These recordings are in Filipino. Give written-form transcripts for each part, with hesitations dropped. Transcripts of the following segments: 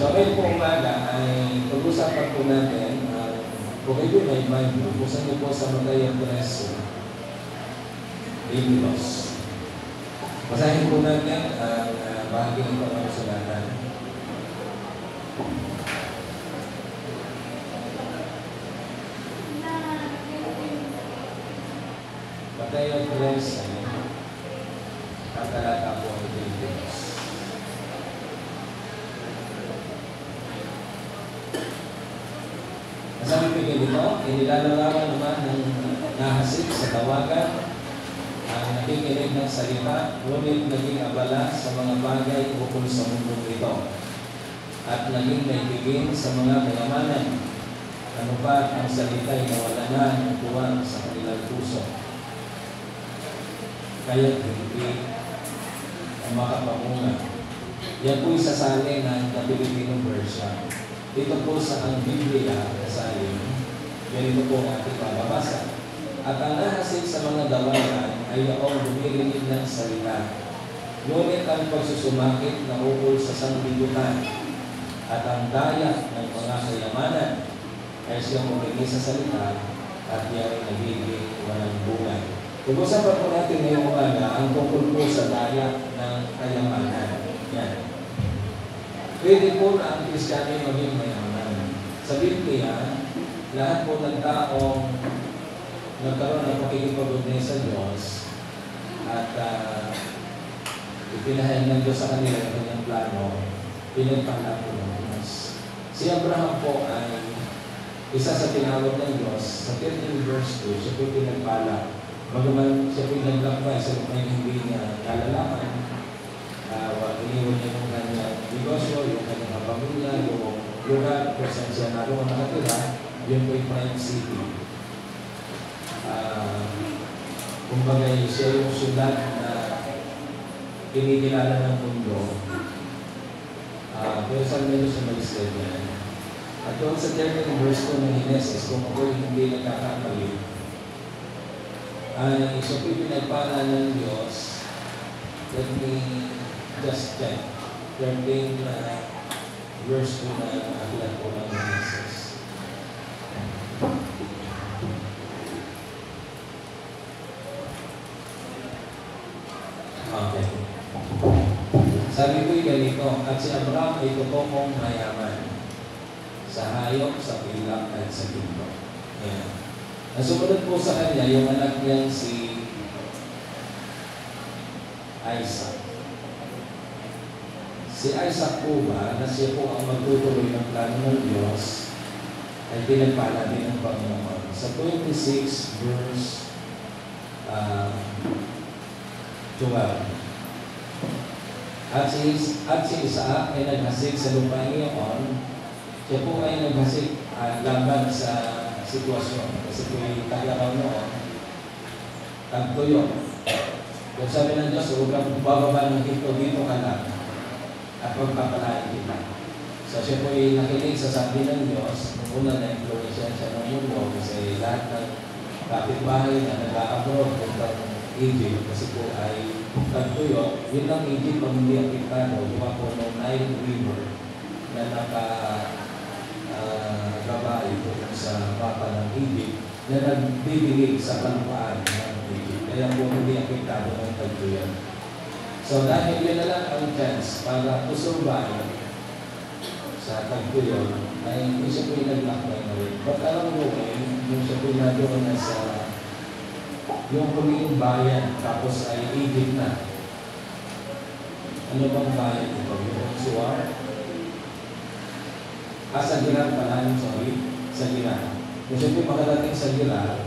So, ngayon po umaga ay pag-usapan po natin kung kayo may Bible, buksan niyo po sa Mateo 13:22. Basahin po natin ang bahagi ng pangasulat. Mateo 13, ang talata po ang 22. Sabi ko ganito, inilalarawan naman ng nahasik sa tawagan ang nakikinig ng salita, ngunit naging abala sa mga bagay ukol sa mundong ito at naging naibigin sa mga kayamanan. Ano pa ang salita ay nawala na ng tuwang sa kanilang puso. Kaya hindi ang makapamunga. Yan po'y sasali ng Pilipino version. Dito po sa ang Biblia, kasalin, ganito po ang ating mababasa. At ang nahasik sa mga dawalan ay yaong dumirinig ng salita. Ngunit ang pagsusumakit na ukol sa sanglibutan at ang daya ng mga kayamanan ay siyang umigay sa salita at yan ay nagiging walang bunga. Pag-usapan po natin ngayong umaga ang tungkol po sa daya ng kayamanan. Yan. Pwede po na ang Kristiyano maging mayaman. Sa Biblia, lahat po ng taong nagkaroon ng pakikipag-ugnay sa Diyos at ipinahayag ng Diyos sa kanila ang kanyang plano, pinagpala po ng Diyos. Si Abraham po ay isa sa tinawag ng Diyos. Sa 13 verse 2, siya po pinagpala. Bagaman siya po naglakbay sa lupa yung hindi niya kalalaman, iniwan niya yung kanyang negosyo, yung kanyang pamilya, yung lugar kung saan siya naroon nakatira, yun po yung prime city. Kumbaga siya yung syudad na kinikilala ng mundo. Pero saan meron siya mag-stay niya? At doon sa 13 verse 2 ng Genesis, kung ako'y hindi nagkakapali, ay siya po'y pinagpala ng Diyos. Let me just check. 13 verse 2 na aklat po ng Genesis. Okay. Sabi ko'y ganito, at si Abraham ay totoong mayaman sa hayop, sa pilak, at sa ginto. Yan. Ang sumunod po sa kanya, yung anak niyang si Isaac. Si Isaac po ba, na siya po ang magtutuloy ng plano ng Diyos, ay pinagpala din ng Panginoon. Sa 26 verse 12. At si Isaac ay naghasik sa lupa ngayon. Siya po ay naghasik laban sa sitwasyon. Kasi po yung taglakaw noon, tagtuyo. Kung sabi ng Diyos, huwag kang bababa ng hito, dito ka lang. At magpapalain kita. So siya po ay nakinig sa sabi ng Diyos, nung una na-influensya siya ng mundo kasi lahat ng kapitbahay na nag-a-abroad puntang Egypt kasi po ay tagtuyo, yun lang Egypt ang hindi apektado, diba po ng Nile River na naka-gabay po sa mapa ng Egypt na nagbibilig sa kalupaan ng Egypt. Kaya po hindi apektado ng tagtuyo. So dahil yun na lang ang chance para to survive sa tagtuyo, ay hindi siya po yung naglakbay na rin. But alam mo yung siya po yung nadoon na sa yung huling bayan, tapos ay Egypt na. Ano bang bayan ito? Yung Suwar? Sa Girar pala, sorry. Sa Girar. Kung siya po makadating sa Girar,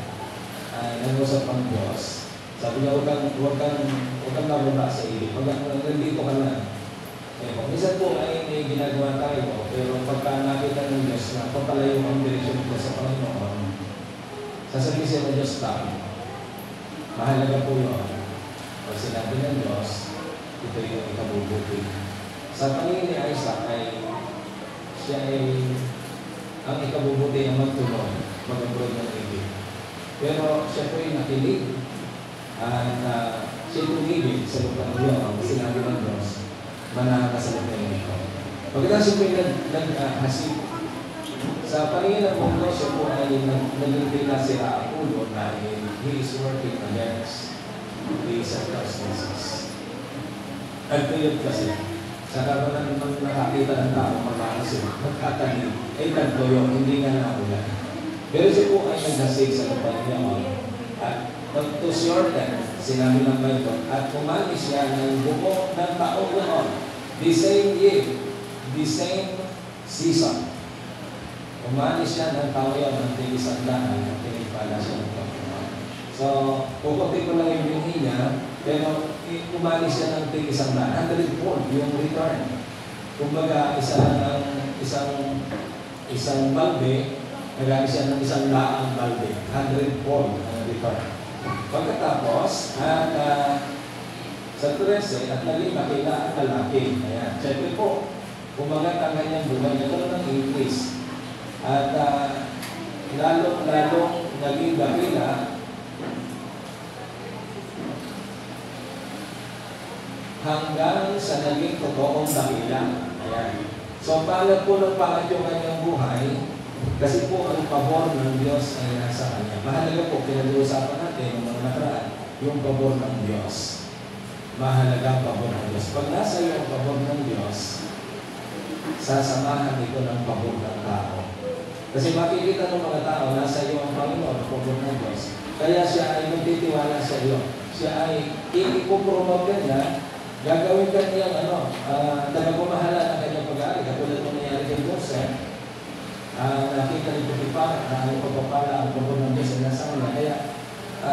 ay nangusap ang Diyos. Sabi niya, huwag kang mababa sa Egypt. Nandito ka lang. Kung isa po ay may ginagawa tayo, pero pagka nakita ng Diyos na papalayo ang direksyon ko sa Panginoon, sasabihin siya ng Diyos lang. Mahalaga po yun. Pag sinabi ng Diyos, ito yung ikabubuti. Sa paningin ni Isaac ay siya ay ang ikabubuti ang magtulong mag-abroad ng Egypt. Pero siya po yung nakilig at siya tumigil sa lupa ng Diyos. Sinabi ng Diyos, manahan ka sa lupa ng ito. Pagkatapos po yung nag-hasip, sa paningin ng mundo, siya po ay nag-ibig na sila ang ulo dahil he is working against the circumstances. At yun kasi, sa kabanan naman nakakita ng tao, magkakasip, magkatanim, ay nagtuyo, hindi nga naulan. Pero siya po ay nag-hasip sa kapal niya, at to shorten, sinabi ng Bible, at umalis siya ng buko ng taong noon, the same year, the same season. Umalis siya ng tao yan ng tig-isandaan at pinipala siya ng Panginoon. So, puputi ko lang yung binhi niya, pero umalis siya ng tig-isandaan. 100-fold yung return. Kumbaga, isang balde, nagami siya ng 100 balde. 100-fold ang return. Pagkatapos, sa 13, at naging makila ang lalaki. Ayan. Siyempre po, kumagat ang kanyang buhay, nagkaroon ng increase. At lalong naging dakila hanggang sa naging totoong dakila. Ayan. So, paano po ng pangat yung kanyang buhay? Kasi po ang pabor ng Diyos ay nasa kanya. Mahalaga po, pinag-uusapan natin ng mga nakaraan, yung pabor ng Diyos. Mahalaga ang pabor ng Diyos. Pag nasa iyo ang pabor ng Diyos, sasamahan ito ng pabor ng tao. Kasi makikita ng mga tao, nasa iyo ang Panginoon, ang pabor ng Diyos. Kaya siya ay magtitiwala sa iyo. Siya ay ipopromote niya, gagawin ka niyang tagapamahala ng kanyang pag-aari. Katulad ng nangyari kay Joseph, nakita ni Potiphar na ang pagpapala ang pabor ng Diyos ay nasa kanya. Kaya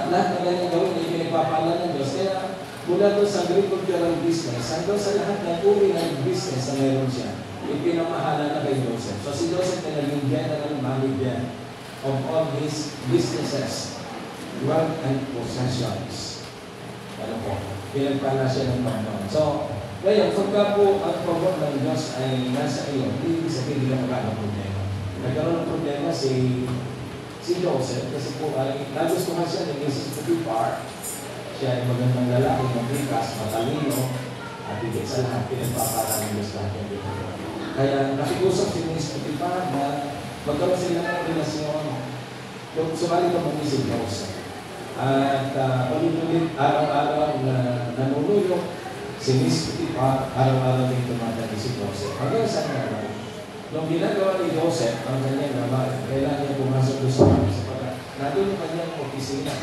lahat ng kanyang gawin ay pinagpapala ng Diyos. Kaya mula doon sa agricultural business, hanggang sa lahat ng uri ng business na meron siya, ipinamahala na kay Joseph. So si Joseph na naging general manager of all his businesses, wealth and possessions. Ano po? Pinagpala siya ng Panginoon. So, ngayon, pagka po ang pabor ng Diyos ay nasa iyo, hindi sabihin nila magkano problema. Nagkaroon ng problema si Joseph kasi po ay nagustuhan siya ng Mrs. Potiphar. Siya ay magandang lalaki, mabigas, matalino, at higit sa lahat, pinagpapala ng Diyos lahat yung dito. Kaya nakikusap si Mrs. Potiphar na magkaroon sila ng relasyon. Sumali ka mong si Joseph. At palunulit, araw-araw na nanunulog si Mrs. Potiphar, araw-araw din tumatagi si Joseph. Hanggang sa araw. Nung ginagawa ni Joseph, ang kanyang naman, kailangan niya pumasok doon sa kanya sapagkat nandun yung kanyang opisina.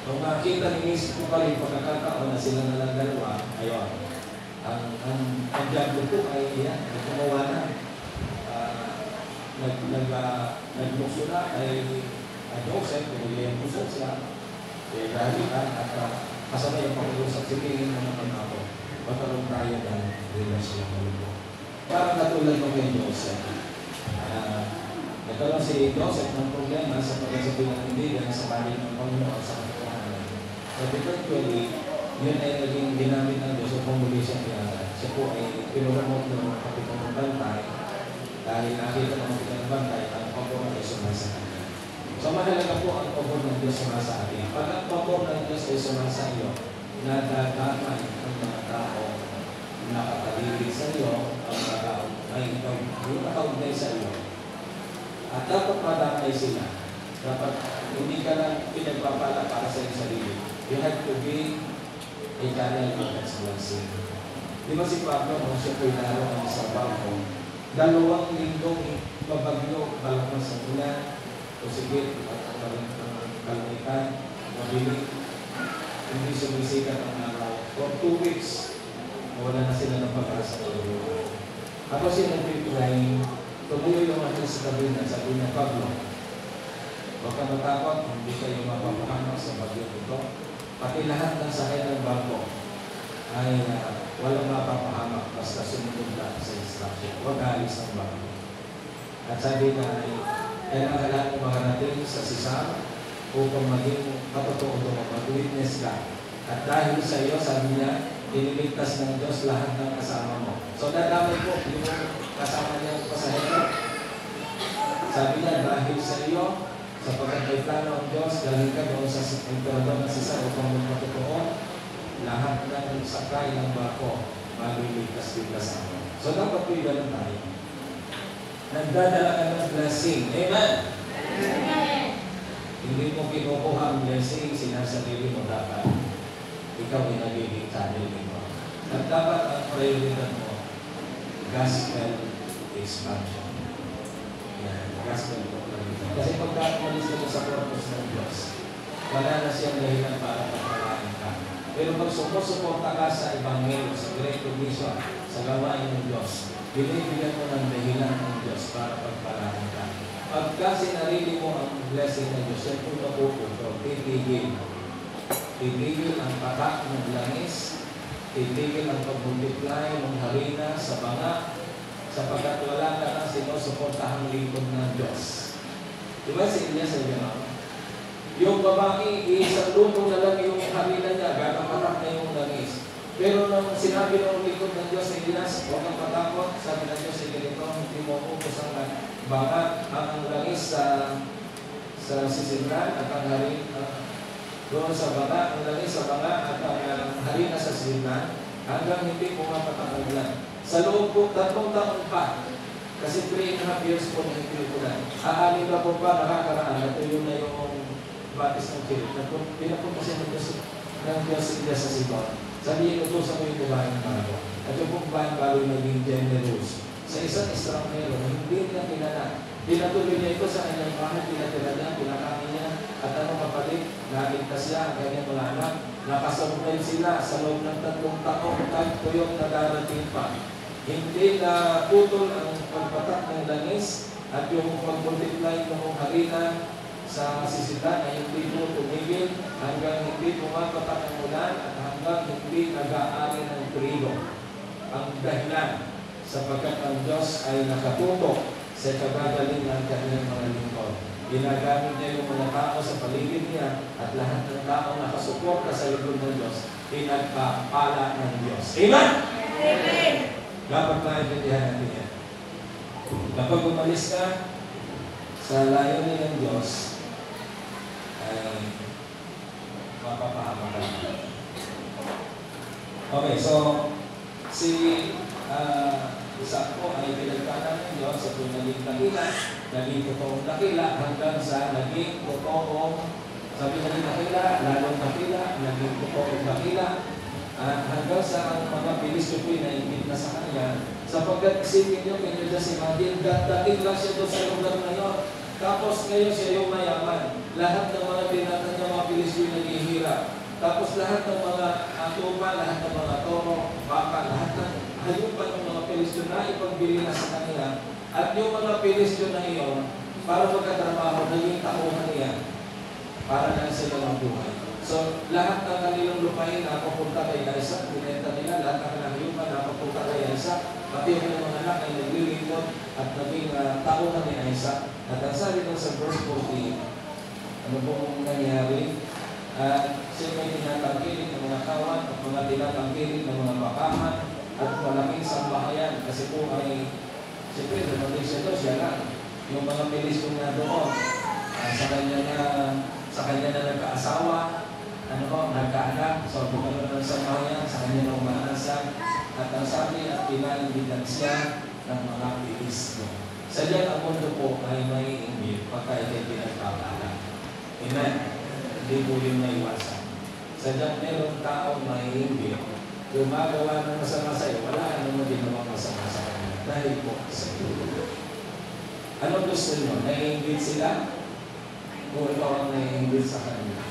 Nung makita ni Mrs. Potiphar yung pagkakataon na sila na lang dalawa, ayun, ang diablo po ay yan, nagkumawa na. Nagbukso na ay Joseph, pinili ang puso siya. Dahil at kasama yung pag-uusap, sige yung mga panako, magkaroon tayo ng relasyon ng lupo. Parang katulad ko kay Joseph. Nagkaroon si Joseph ng problema sa pagkasabi ng kaibigan sa panig ng Panginoon sa katotohanan. So, eventually, yun ay naging ginamit ng Diyos upang muli siyang pinangalan. Siya po ay pinuramot ng mga kapitan ng bantay dahil nakita ng kapitan ng bantay ang pabor ng Diyos sumasa kanya. So mahalaga po ang pabor ng Diyos sumasa atin. Pag ang pabor ng Diyos ay sumasa iyo, nadadaman ang mga tao nakapalilig sa iyo, ang mga tao ay nakaugnay sa iyo. At dapat madamay sila. Dapat hindi ka lang pinagpapala para sa iyong sarili. You have to be a channel of God's blessing. Di ba si Pablo, kung siya po'y naroon ang isang barko, 2 linggong babagyo, balakang sa ulan, o sige, at ang kalamitan, mabiling, hindi sumisikat ang araw. For 2 weeks, wala na sila ng pag-asa ng Lord. Ako siya nag-pray, tumuloy yung akin sa tabi na sabi niya, Pablo, huwag ka matakot, hindi kayo mapapahamak sa bagyo ito. Pati lahat ng sakay ng barko ay walang mapapahamak basta sumunod lang sa instruction. Huwag alis ng barko. At sabi na ay kailangan mo makarating sa sisar upang maging matotoo doon, mag-witness ka. At dahil sa iyo, sabi niya, iniligtas ng Diyos lahat ng kasama mo. So nadamay po yung kasama niya pasahero. Sabi niya, dahil sa iyo, sapagkat may plano ang Diyos, galing ka doon sa emperador na sisa upang magpatotoo, lahat ng sakay ng barko, maliligtas din kasama. So dapat po ganun tayo. Nagdadala ka ng blessing. Amen? Amen. Hindi mo kinukuha ang blessing, sinasarili mo dapat. Ikaw ay nagiging channel mo. At dapat ang prioridad mo, gospel expansion. Yan, gospel proclamation. Kasi pagka umalis ka sa purpose ng Diyos, wala na siyang dahilan para pagpalain ka. Pero pag sumusuporta ka sa Ebanghelyo, sa Great Commission, sa gawain ng Diyos, binibigyan mo ng dahilan ng Diyos para pagpalain ka. Pagka sinarili mo ang blessing ng Diyos, yan po napupunto, titigil. Titigil ang patak ng langis, titigil ang pag-multiply ng harina sa banga, sapagkat wala ka nang sinusuportahang lingkod ng Diyos. Diba si Elias ay gano'n? Yung babae, isang luto na lang yung harina niya, gagapatak na yung langis. Pero nung sinabi ng lingkod ng Diyos sa Elias, huwag kang patakot, sabi ng Diyos sa ganito, hindi mo upos ang banga, ang langis sa sisidran at ang harina, doon sa banga, ang langis sa banga at ang harina sa sisidran, hanggang hindi pumapatak ang ulan. Sa loob po, 3 taon pa, kasi 3.5 years po na hindi ulan. Aanin na po pa nakakaraan, natuloy na yung batis ng kilit. Pinapunta siya ng Diyos sa Sidon. Sabi niya, utusan ko yung babaeng bago. At yung pong babaeng bago naging generous. Sa isang estranghero, hindi niya kinana. Pinatuloy niya ito sa kanyang bahay, pinatira niya, pinakain niya, at ano kapalit, nakita siya ang kanyang mga anak. Nakasabay sila sa loob ng 3 taon, kahit po yung nadarating pa. Hindi na putol ang pagpatak ng langis at yung pag-multiply ng harina sa sisitan ay hindi po tumigil hanggang hindi pumapatak ang ulan at hanggang hindi nag-aari ng trigo. Ang dahilan sapagkat ang Diyos ay nakatutok sa kagagaling ng kanyang mga lingkod. Ginagamit niya yung mga tao sa paligid niya at lahat ng tao nakasuporta sa likod ng Diyos, pinagpapala ng Diyos. Amen? Amen! Dapat maintindihan natin yan. Kapag umalis ka sa layunin ng Diyos, ay mapapahama ka. Okay, so si isa po ay pinagpala ng Diyos sa naging dakila, naging totoong dakila hanggang sa naging totoong, sabi naging dakila, lalong dakila, naging totoong dakila, at hanggang sa ang mga Pilistyo po na ingit na sa kanya, sapagkat isipin nyo, can you just imagine, dating lang siya doon sa lugar na yun. Tapos ngayon siya yung mayaman. Lahat ng mga binatan ng mga Pilistyo naghihirap. Tapos lahat ng mga tupa, lahat ng mga toro, baka, lahat ng hayupan ng mga Pilistyo na ipagbili na sa kanila. At yung mga Pilistyo na iyon, para magkatrabaho, naging tauhan niya para lang sila mabuhay. So, lahat ng kanilang lupain napapunta kay Isaac, binenta nila, lahat ng kanilang lupa napapunta kay Isaac, pati yung mga anak ay naglilingkod at naging tauhan ni Isaac. At ang sabi ng sa verse 14, ano pong nangyari? Siya may tinatangkilik ng mga kawan at mga tinatangkilik ng mga bakahan at malaking sambahayan kasi po ay, siyempre, dumating siya doon, siya lang. Yung mga Pilistyo na doon, sa kanya na nagkaasawa, nagkaanak, so bukalo ng sambahayan, sa kanya na umaasag, at ang sabi at pinalindigan siya ng mga Pilistyo. Sadyang ang mundo po ay may inggit pagka ikay pinagpapala. Amen? Hindi po yung naiwasan. Sadyang merong taong may inggit, gumagawa ng masama sa iyo, wala ka naman ginawang masama sa kanya dahil po sa iyo. Ano gusto nyo? Naiinggit sila? O ikaw ang naiinggit sa kanila?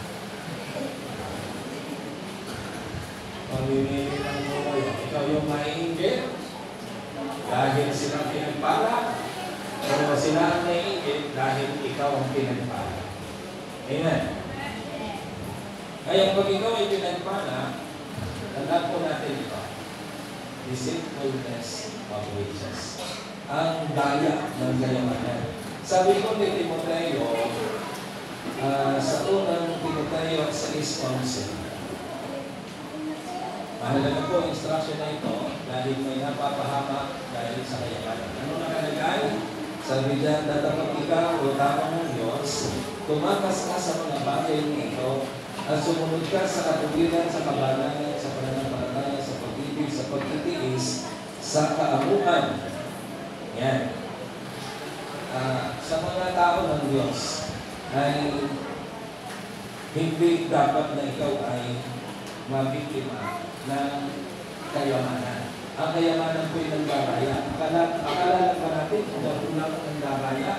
Pamimili ng buhay. Ikaw yung maiinggit dahil silang pinagpala, o sila ang naiinggit dahil ikaw ang pinagpala. Amen? Kaya pag ikaw ay pinagpala, tandaan po natin ito. Deceitfulness of riches. Ang daya ng kayamanan. Sabi ko kay Timoteo, sa unang Timoteo 6:11, mahalaga po ang instruction na ito dahil may napapahama dahil sa kayamanan. Ano nakalagay? Sabi diyan, dapat ikaw o tama ng Diyos, tumakas ka sa mga bagay nito at sumunod ka sa katuwiran, sa kabanalan, sa pananampalataya, sa pag-ibig, sa pagtitiis, sa kaamuan. Yan. Sa mga tao ng Diyos ay hindi dapat na ikaw ay mabiktima ng kayamanan. Ang kayamanan po ay nagdaraya. Akala lang ba natin kung diablo lang ang nagdaraya?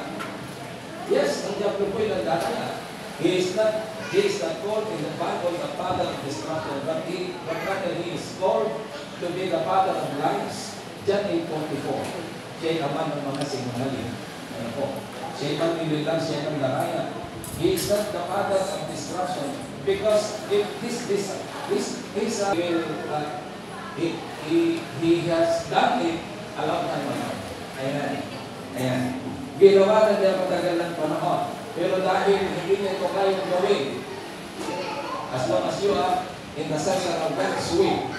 Yes, ang diablo po ay nagdaraya. He is not called in the Bible the father of destruction, but rather he is called to be the father of lies. John 8:44. Siya ay ama ng mga sinungaling. Ano po? Siya ay manililang, siya ay daraya. He is not the father of destruction because if he has done it a long time ago. Ayan. Ginawa na niya matagal ng panahon. Pero dahil hindi niya ito kayang gawin, as long as you are in the center of God's will,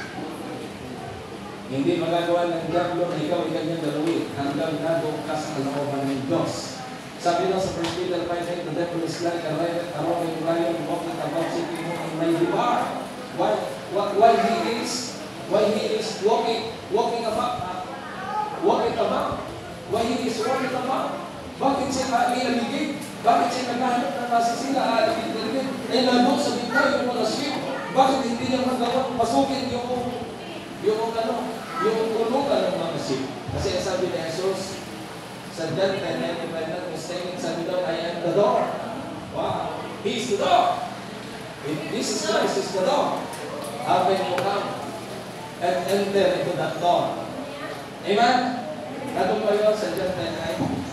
hindi magagawa ng diablo na ikaw ay kanyang dalawin hanggang nandong ka sa kalooban ng Diyos. Sabi lang sa 1 Peter 5:8, the devil is like a roaring lion walking about seeking whom he may devour. Why he is walking about? Why he is walking about? Bakit siya ilaligid? Bakit siya naghahanap ng masisila? Alaligid? Eh nandun sa bintay yung mga ship. Bakit hindi niya magawang pasukin yung tulugan ng mga ship? Kasi sabi ni Jesus, sa John 10:9, mistaken, sabi daw, I am the door. Wow! He is the door. If Jesus Christ is the door, how can you come and enter into that door? Amen? Ano pa yun sa John 10:9?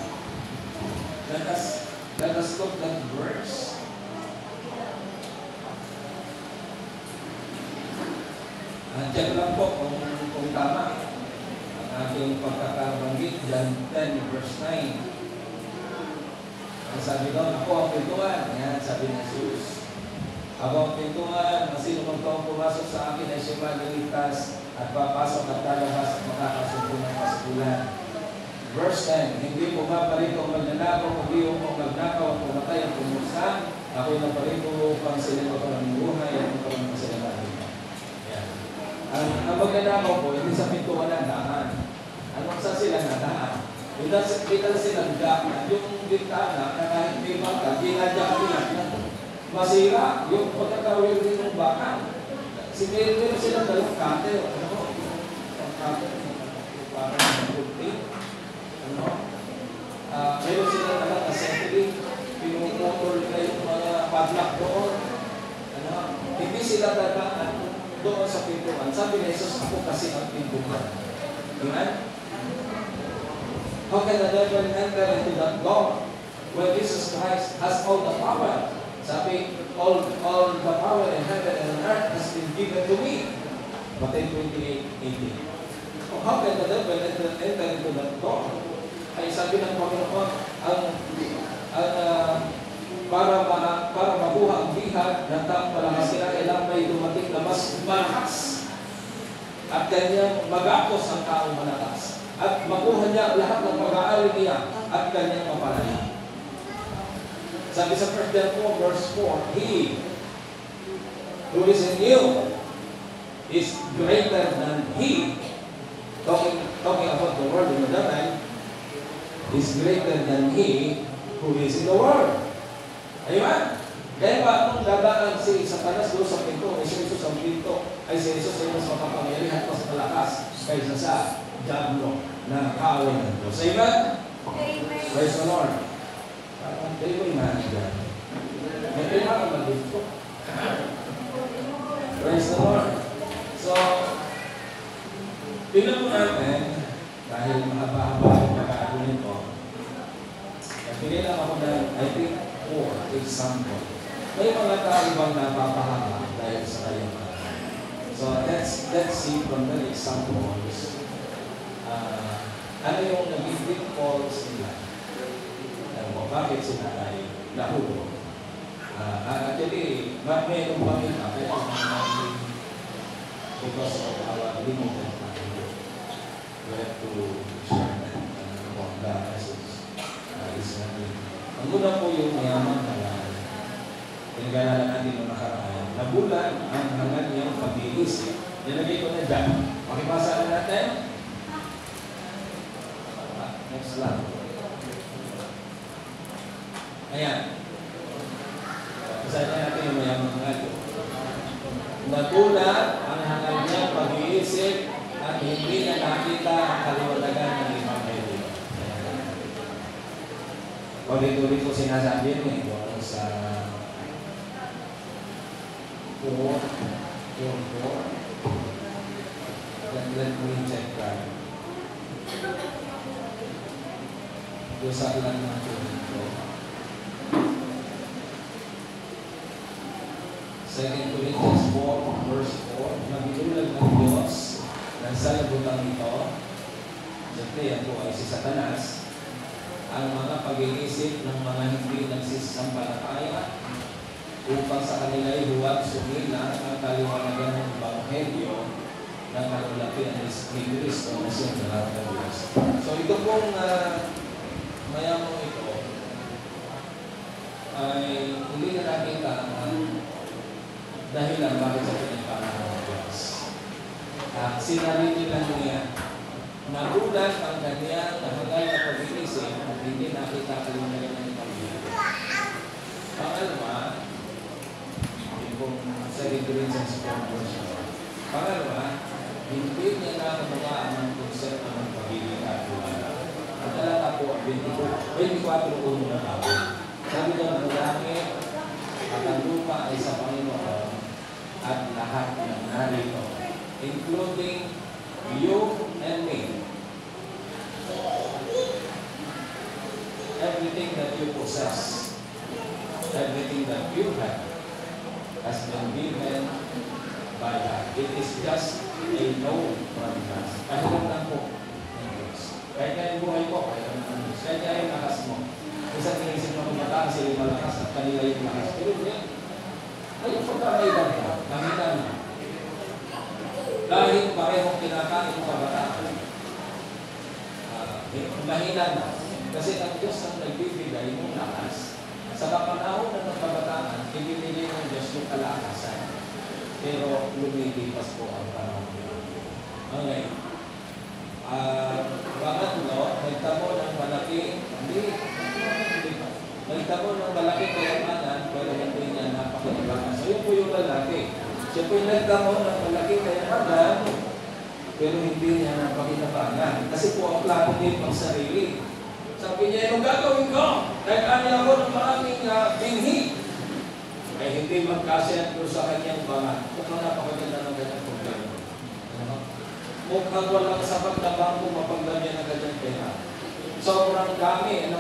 Let us look that verse. Check lang po kung tama ang ating pagkakabanggit. John 10:9. Ang sabi doon, ako ang pintuan. Yan, sabi ni Jesus. Ako ang pintuan, sino man taong pumasok sa akin ay siya magaligtas at papasok at lalabas at makakasundo ng kasigulan. Verse 10, hindi pumapalit o magnanakaw, hindi o magnakaw at pumatay ang pumusa. Ako'y naparito upang sila ng buhay at upang sila maligtas. Yan. Ang magnanakaw po, hindi sa pintuan ng daan. Anong sa sila na daan? Kita sila daan. Yung bintana na kahit may baka, ginadya ka nila. Masira yung pagkakawil din ng baka. Meron silang dalawang cutter. Meron silang dalang assembly. Pinumotol nila yung mga padlock doon. Hindi sila dadaan doon sa pintuan. Sabi ni Jesus, ako kasi ang pintuan. Amen? How can the devil enter into that door when Jesus Christ has all the power? Sabi, all the power in heaven and on earth has been given to me. Matthew 28:18. How can the devil enter into that door? Ay sabi ng Panginoon, para mabuha ang bihag ng taong malakas sila, kailangan may dumating na mas malakas at kanyang magakos ang taong malakas at makuha niya lahat ng pag-aari niya at kanyang mapalaya. Sabi sa 1 John 4:4, He who is in you is greater than he, talking about the world in the devil, is greater than he who is in the world. Amen? Kaya ba nung dadaan si Satanas doon sa pinto, ay si Jesus ang pinto, ay si Jesus ay mas makapangyarihan, mas malakas kaysa sa diablo na kaaway ng Diyos. Amen? Amen. Praise the Lord. Kayo ba iman dyan? May kailangan ba dito? Praise the Lord. So, tingnan mo natin, dahil mahaba-haba ang pagkakakunin ko, nagpili lang ako ng, I think, 4 example. May mga tao bang napapahama dahil sa kayamanan. So, let's see from the examples, ano yung naging pitfalls nila. Bakit sila ay nahulog? Actually, mayroong pamilya kaya because of our limited time. We have to share that about the message. Ang una po yung mayaman na lang. Pinagalalan natin ng nakaraan. Nabulan ang hangad niyang pag-iisip. Nilagay ko na dyan. Makipasa na natin. lang. Ayan. Basahin natin yung mayamang ngayon. Nagulat ang hangal niya pag-iisip at hindi na nakita ang kaliwanagan ng Ebanghelyo. Ulit-ulit ko sinasabi yun sa let me check that. Yung sa ilan natin ito. 2 Corinthians 4, verse 4. Nagdulog ng Diyos ng salabutan ito. Siyempre, yan po ay si Satanas. Ang mga pag-iisip ng mga hindi nagsisampalataya upang sa kanila ay huwag sumila ang kaliwanagan ng Ebanghelyo na kalulapian ni Kristo na siyang lahat ng Diyos. So ito pong mayamang ito ay hindi na nakita ang dahilan bakit sa pinagpanahan ng Diyos. Sinarili lang niya, nagulat ang kanya nahangal na pag-iisip at hindi nakita kaliwanagan ng Ebanghelyo. Pangalawa, yung pong 2 Corinthians 4 verse 4. Pangalawa, hindi niya nakagawa ang konsepto ng pagiging katiwala. Ang talata po, 24:1 na tao. Sabi daw ng langit at ang lupa ay sa Panginoon at lahat ng narito, including you and me. Everything that you possess, everything that you have, has been given by God. It is just a no from God. Kahit lang po ng Diyos. Kahit kaya yung buhay ko, kahit lang ng Diyos. Kahit kaya yung lakas mo. Isang inisip mo kumataan sila yung malakas at kanila yung lakas. Pero hindi. Ngayon pagkakailan ka, nakita mo. Dahil parehong kinakain mo kabataan. Mahina na. Kasi ang Diyos ang nagbibigay ng lakas. Sa kapanahon ng kabataan, ibinigay ng Diyos yung kalakasan. Pero lumilipas po ang panahon. Okay. Pangatlo, nagtamo ng malaking, nagtamo ng malaking kayamanan, pero hindi niya napakalakas. So yun po yung lalaki. Siya po yung nagtamo ng malaking kayamanan, pero hindi niya napakinabangan. Kasi po ang plano niya pang sarili. Sabi niya, yung gagawin ko, nag-ani ako ng maraming binhi. Ay hindi magkasya ko sa kanyang bangat. Mukhang napakaganda ng kanyang problema. Mukhang walang sapat na bangko mapagdamyan ng kanyang pera. Sobrang dami.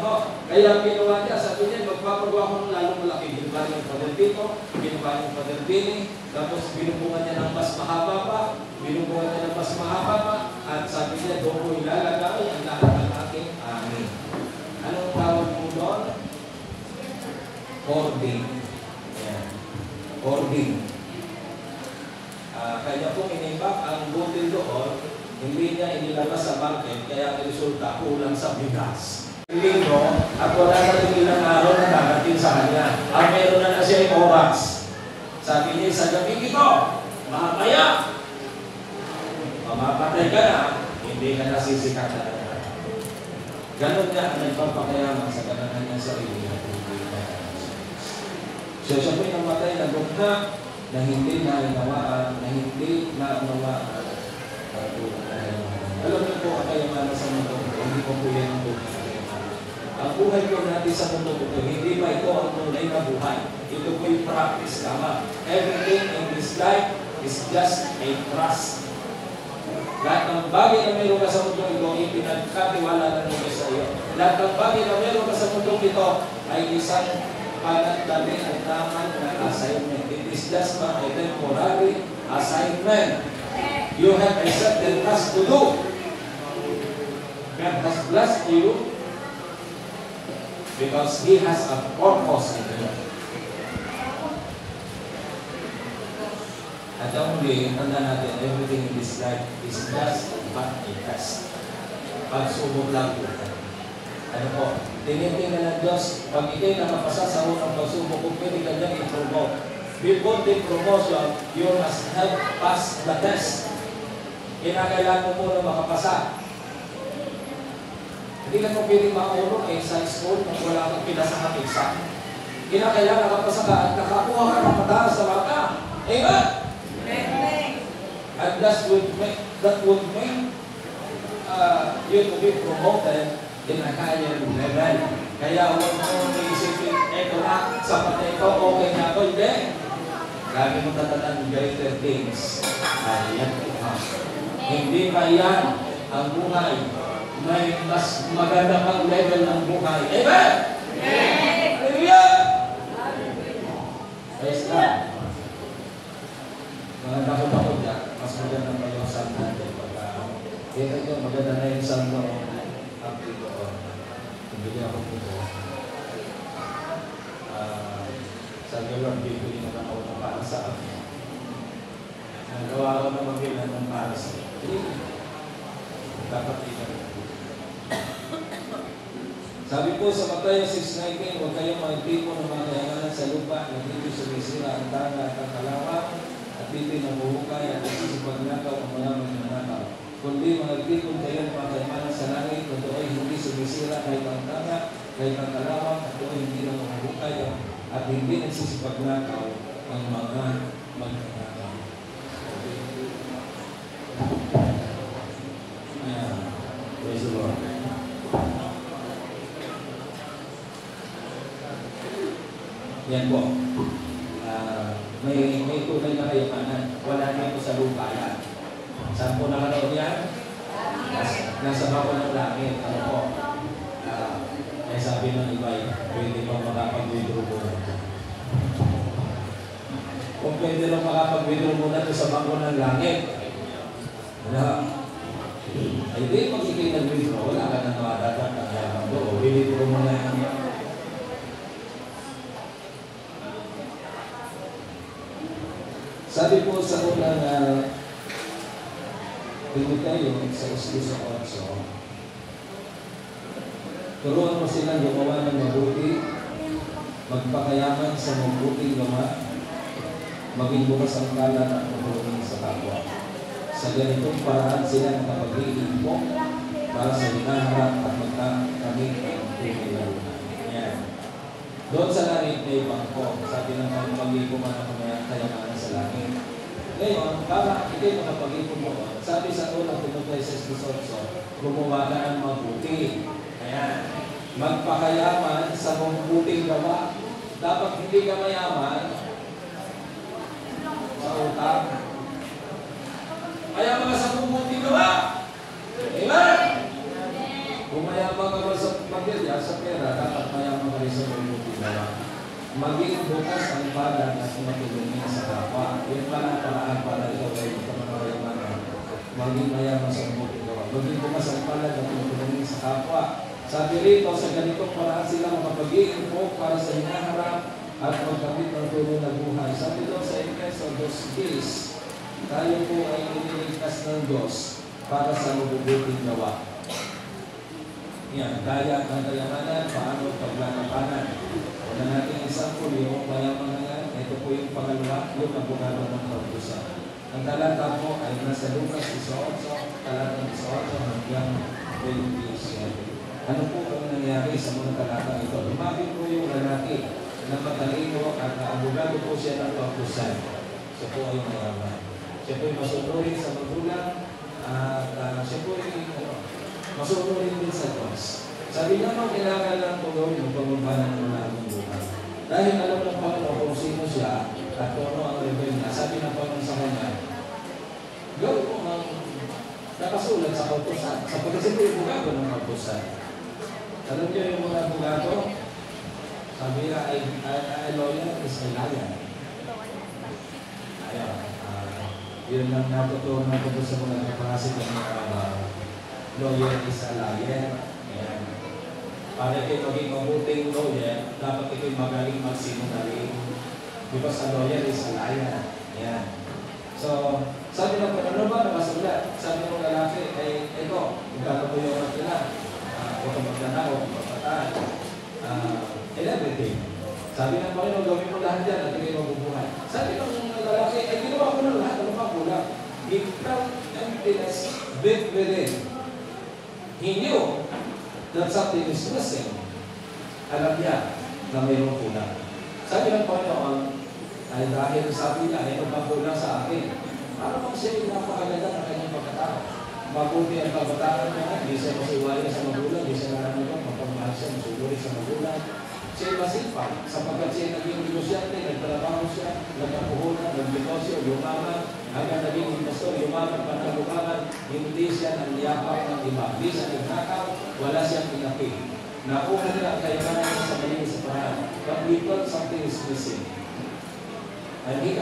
Kaya ginawa niya, sabi niya, magpapagawa ko ng lalong malaki. Binubuhan yung Father Tito, binubuhan yung Father Billy, tapos binubuhan niya ng mas mahaba pa, binubuhan niya ng mas mahaba pa, at sabi niya, doon ko ilalagay ang lahat ng aking amin. Anong tawag mo doon? Hoarding. Hoarding. Kaya po inimbak ang butil doon, hindi niya inilabas sa market, kaya ang resulta kulang sa bigas. Linggo, at wala na rin ilang araw na darating sa kanya. At meron na siya yung oras. Sabi niya, sa gabi ito, mamaya, mamapatay ka na, hindi ka nasisikat na. Ganon niya ang nagpapakayaman sa kanahan niyang sarili at hindi na. So siya po'y namatay na gugna na hindi na inawaan, na hindi na unawaan. Alam niyo po ang kayamanan sa mundo ko, hindi ko po yan ang buhay. Ang buhay ko natin sa mundo ko, hindi ba ito ang tunay na buhay? Ito po yung practice lamang. Everything in this life is just a trust. Lahat ng bagay na meron ka sa mundo ito, ipinagkatiwala na nito sa iyo. Lahat ng bagay na meron ka sa mundo ito, ay isang panagdali at naman na assignment. It is just a temporary assignment. You have a certain task to do. God has blessed you because He has a purpose in you. At only, tanda natin, everything in this life is just but a test. Pagsubok lang po. Ano po? Tinitingnan ng Diyos, pag ikay nakapasa sa unang pagsubok, kung pwede ka niyang i-promote. Before the promotion, you must have passed the test. Kinakailangan mo muna makapasa. Hindi lang mo pwedeng mauro sa school kung wala kang pinasahang exam. Kinakailangan ka pa sa at nakakuha ka ng mataas sa bata. Amen? And that would make you to be promoted in a higher level. Kaya huwag mo isipin, eto na, sapat na ito, okay na ako. Hindi. Lagi mo tatandaan greater things. Ayan. Hindi pa yan ang buhay. May mas maganda pang level ng buhay. Amen? Hallelujah! Praise God. Mga takot-takot yan, mas maganda pa yung saan natin. Kaya ito, maganda na yung saan mo ang dito. Hindi ako dito. Sabi ko, bibili na ako na para sa akin. Nagawa ko na magbilan ng para sa akin. Dapat ito. Sabi po sa Mateo 6:19, huwag kayong magtipo ng mga kayamanan sa lupa na dito sumisira ang tanga at ang kalawang at dito nabuhukay at dito sa pagnakaw ang mga magnanakaw. Kundi magtipon kayo ng mga kayamanan sa langit, kung ito ay hindi sumisira kahit ang tanga, kahit ang kalawang, at ito ay hindi na mabuhukay at hindi nagsisipagnakaw ang mga magnanakaw. Praise the Lord. Yan po. May tunay na kayamanan. Wala na po sa lupa yan. Saan po nakalaon yan? Nasa bako ng langit. Ano po? Ay sabi ng iba, pwede pang makapag-withdraw muna. Kung pwede lang makapag-withdraw muna ito sa bako ng langit, ay di, pag ikay nag-withdraw, wala ka na nakadagat ang yaman doon. Withdraw mo na yan. Sabi po sa unang Timoteo sa 8:8, turuan mo silang gumawa ng mabuti, magpakayaman sa mabuting gawa, maging bukas ang kalat at matulungin sa kapwa. Sa ganitong paraan sila nakapag-iimpok para sa hinaharap at magkakamit ang pinilalunan. Yan. Doon sa langit may bangko. Sabi ng mga pag-ipon man ang kayamanan sa langit. Ngayon, para ikay makapag-ipon mo, sabi sa unang Timoteo 6:8, gumawa ka ng mabuti. Ayan. Magpakayaman sa mabuting gawa. Dapat hindi ka mayaman sa utang. Mayaman ka sa mabuting gawa. Amen? Kung mayaman ka sa pagkilya, sa pera, dapat mayaman ka rin sa mabuting gawa. Maging bukas ang palad at matulungin sa kapwa. Yung paraan para ikaw ay magkamayaman. Maging mayaman sa mabuting gawa. Maging bukas ang palad at matulungin sa kapwa. Sabi rito, sa ganitong paraan sila makapag-iimpok para sa hinaharap at magkamit ng tulong na buhay. Sabi doon sa Efeso 2:10, tayo po ay iniligtas ng Diyos para sa mabubuting gawa. Yan, kaya ng kayamanan, paano paglalapanan. Una natin example, yung mayaman na yan, ito po yung pangalawa, yung abogado ng kautusan. Ang talata po ay nasa Lucas 18, talata 18 hanggang 27. Ano po ang nangyari sa mga talata ito? Lumapit po yung lalaki na matalino at abogado po siya ng kautusan. Siya po ay mayaman. Siya po ay masunurin sa magulang at siya po ay masunurin din sa Diyos. Sabi niya, kailangan lang po gawin yung pagbabanan ng mga buhay. Dahil alam ng Panginoon kung sino siya at kung ano ang rebel niya, sabi ng Panginoon sa kanya, gawin mo ang nakasulat sa kautusan. Sa pagkasipin yung bugado ng kautusan. Alam niyo yung mga bugado, sabi niya, a lawyer is a liar. Ayan. Yun lang natutunan ko sa mga kapasik ng mga lawyer is a liar. Ayan. Para kayo maging mabuting lawyer, dapat ito'y magaling magsinungaling. Because a lawyer is a liar. Ayan. So, sabi ng ano ba nakasulat? Sabi ng lalaki, ay ito, magkakabuyo ka sila. Huwag kang magnanakaw, huwag kang mapatay. And everything. Sabi ng Panginoon, gawin mo lahat yan at ikaw mabubuhay. Sabi ng lalaki, ay ginawa ko na lahat, ano pa kulang? He felt emptiness deep within. He knew that something is missing. Alam niya na mayroong kulang. Sabi ng Panginoon, ay dahil sabi niya, ito bang kulang sa akin? Para bang siya yung napakaganda ng kanyang pagkatao. Mabuti ang kabataan niya, hindi siya masiwala sa magulang, hindi siya nararamdaman, mapagmahal siya, masuguri sa magulang. Siya masipag, sapagkat siya naging negosyante, nagtrabaho siya, nagkapuhunan, nagnegosyo, yumaman, hanggang naging pastor, yumaman, panalumangan, hindi siya nangyapang ng iba, hindi siya nagnakaw, wala siyang pinapig. Nakuha niya ang kayamanan niya sa malinis sa paraan. But we thought something is missing. And he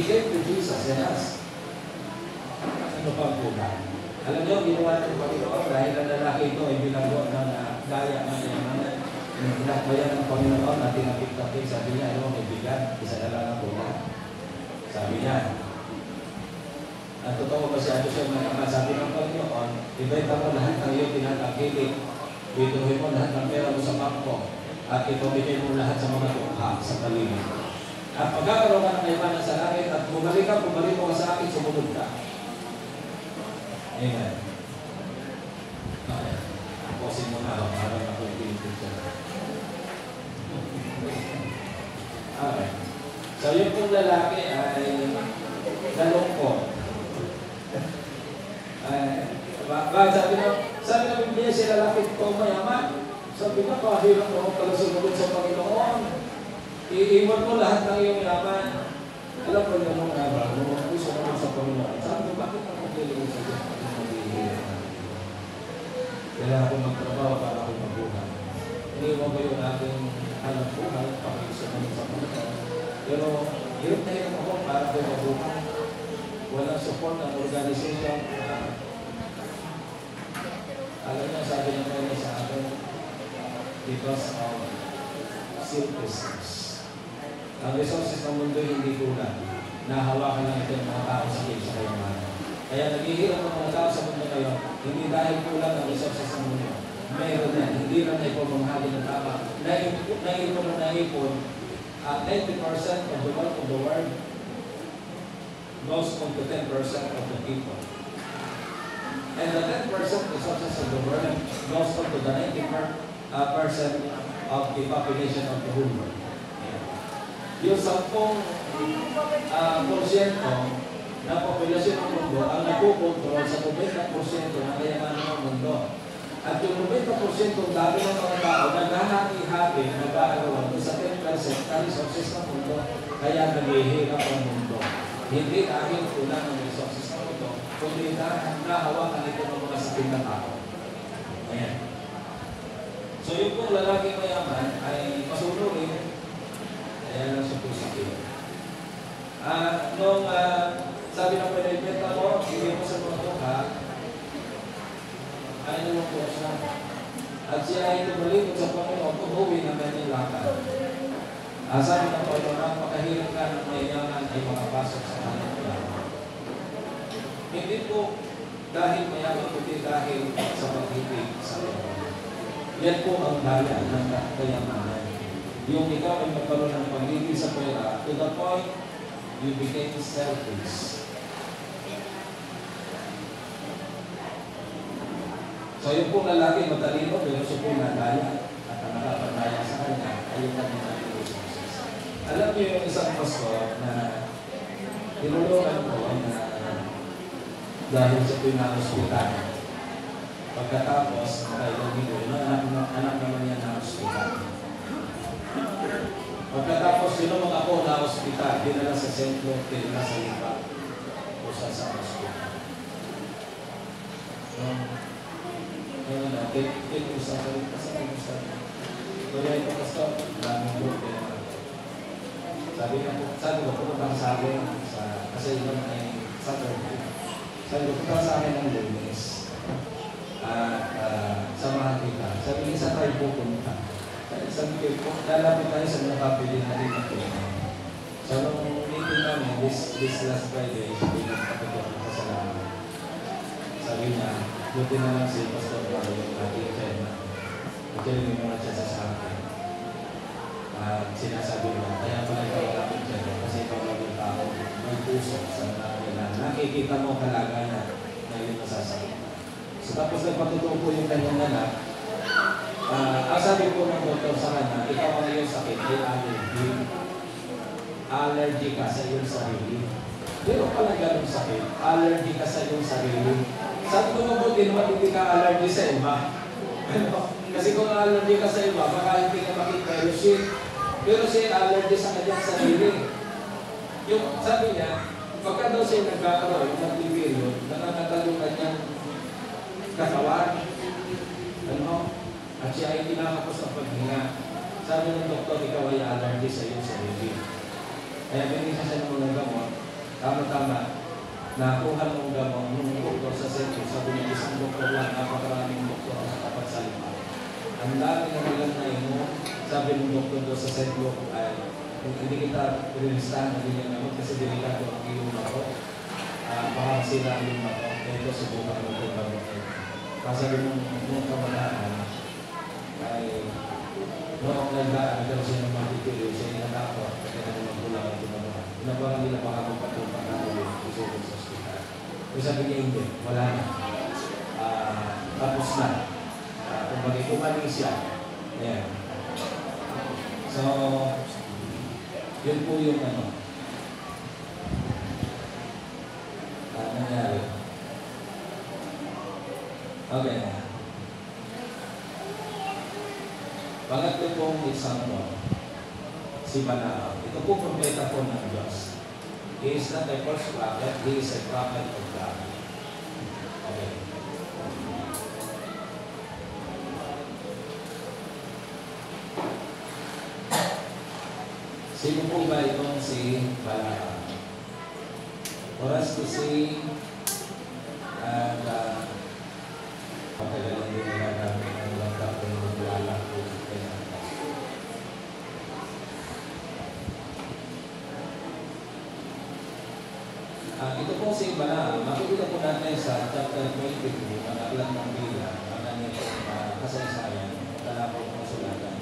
came to Jesus and asked, ano pang kulang? Alam niyo, ginawa ng Panginoon dahil ang lalaki ito ay binago ng daya ng kayamanan. Pinakbayan ng Panginoon na tinapik-tapik. Sabi niya, ano, may bigan, isa na lang ang kulang. Sabi niya, ang totoo masyado siya mga ama. Sabi ng Panginoon, ibenta mo lahat ng iyong tinatangkilik. Bituhin mo lahat ng pera mo sa bangko. At ipamigay mo lahat sa mga tukha sa paligid. At pagkakaroon ka ng kayamanan sa langit at bumalik mo ka sa akin, sumunod ka. Amen. Okay. Posin mo na ako para makulitin siya. Okay. So yung pong lalaki ay nalungkot. Sabi ng Biblia, si lalaki ko mayaman. Sabi na, pahirap mo pala sumunod sa Panginoon. Iiwan mo lahat ng iyong yaman. Alam mo yung mga araw, mo sumunod sa Panginoon. Sabi ko, bakit ako kiligin sa Diyos? Kaya ako magtrabaho para ako mabuhay. Iniwan ko yung aking anak buhay, pakisumunod sa Panginoon. Pero, hirap na hirap ako para ako mabuhay. Walang support ng organization. Alam niyo, sabi ng Panginoon sa akin, because of selfishness. Ang resources ng mundo hindi kulang. Nahawakan lang ito ng mga tao sa kayamanan. Kaya naghihirap ng mga tao sa mundo ngayon, hindi dahil kulang ang resources ng mundo. Mayroon yan, hindi lang na ipamamahali ng tama. Naipon na naipon, 90% of the wealth of the world goes on to 10% of the people. And the 10% resources of the world goes on to the 90% of the population of the whole world. Yung 10% ng populasyon ng mundo ang napukontrol sa 90% ng kayamanan ng mundo. At yung 90% ng dami ng mga tao naghahati-hati, nag-aarawan sa 10% na resources ng mundo, kaya naghihirap ang mundo. Hindi dahil kulang ng resources ng mundo, kundi nahawakan ito ng mga sakit na tao. Ayan. So yung kung lalaki mayaman ay masunurin, ayan ang supposito. Nung sabi ng pinibenta mo, hindi mo sa mga tukha, ay naman po siya. At siya ay tumalikod sa Panginoon, umuwi ng kanyang lakad. Sabi ng Panginoon, napakahirap ka ng mayaman ay makapasok sa kanyang lakad. Hindi po dahil mayaman, kundi dahil sa pag-ibig sa Panginoon. Yan po ang daya ng kayamanan. Yung ikaw ay magkaroon ng pag-ibig sa pera, to the point, you became selfish. So yung pong lalaki matalino, pero siya po nadaya at ang nakapagdaya sa kanya ay yung kanyang resources. Alam niyo yung isang pastor na tinulungan ko na dahil sa pinahospital. Pagkatapos, nakailang dito, anak naman niya na hospital. Pagkatapos, sinumang ako na hospital, dinala sa sentro, dinala sa lipa, o sa hospital. Ngayon natin, sa rin, kaya ito pastor, daming grupo na. Sabi ko, pumunta ka sa akin, kasi iba na ay Saturday. Sabi ko, pumunta sa akin ng Lunes. Samahan kita. Sabi niya, saan tayo pupunta? Sabi ko, lalapit tayo sa mga kapili natin ng tulong. So, nung meeting namin, this last Friday, sabi niya, kapitulong ka sa lahat. Sabi niya, buti na lang si Pastor Mario, ating chairman. Actually, may mga siya sa akin. Sinasabi niya, kaya pala ikaw ating chairman, kasi ikaw maging tao, may puso sa mga nakikita mo kalagayan na yung masasakit. So, tapos nagpatutupo yung kanyang anak, Ang sabi po ng doktor sa kanya, ikaw ang iyong sakit ay allergy. Allergy ka sa iyong sarili. Pero pala ganun sakit, allergy ka sa iyong sarili. Sabi ko mabuti naman hindi ka allergy sa iba. Kasi kung allergy ka sa iba, baka hindi ka makipayusin. Pero siya allergy sa kanyang sarili. Yung sabi niya, pagka daw siya nagkakaroon ng period, nakakatalo kanyang katawan. Ano? At siya ay tinakapos ng paghinga. Sabi ng doktor, ikaw ay allergy sa iyong sarili. Kaya binigyan siya ng mga gamot, tama-tama, nakuha ng gamot ng doktor sa sentro. Sabi niya, isang doktor lang, napakaraming doktor ang tapat sa lima. Ang dami na nilang nainom, sabi ng doktor doon sa sentro, ay kung hindi kita rilistahan na ganyan gamot kasi delikado ang iyong ako, baka sila yung ako, ito subukan mo itong gamot. Sabi ng kamalaan, ay noong nagdaan, pero siya ng matitili, siya yung natakot, kaya naman magkulang ang tumamuhan. Inabahan nila baka magpatupan na ulit, isulong sa ospital. Pero sabi niya, hindi, wala na. Tapos na. Kung magikumaling siya. Ayan. So, yun po yung ano. Nangyari. Okay na. Pangatlo pong example, si Balaam. Ito po propeta po ng Diyos. He is not a false prophet, he is a prophet of God. Okay. Sino po ba itong si Balaam? For us to see, and pagkagalan din nila namin ang langkap ng maglalak po. Ito po si Balaam, makikita po natin sa chapter 22, ang aklat ng bilang, ang kanyang kasaysayan, talapot ng sulatan.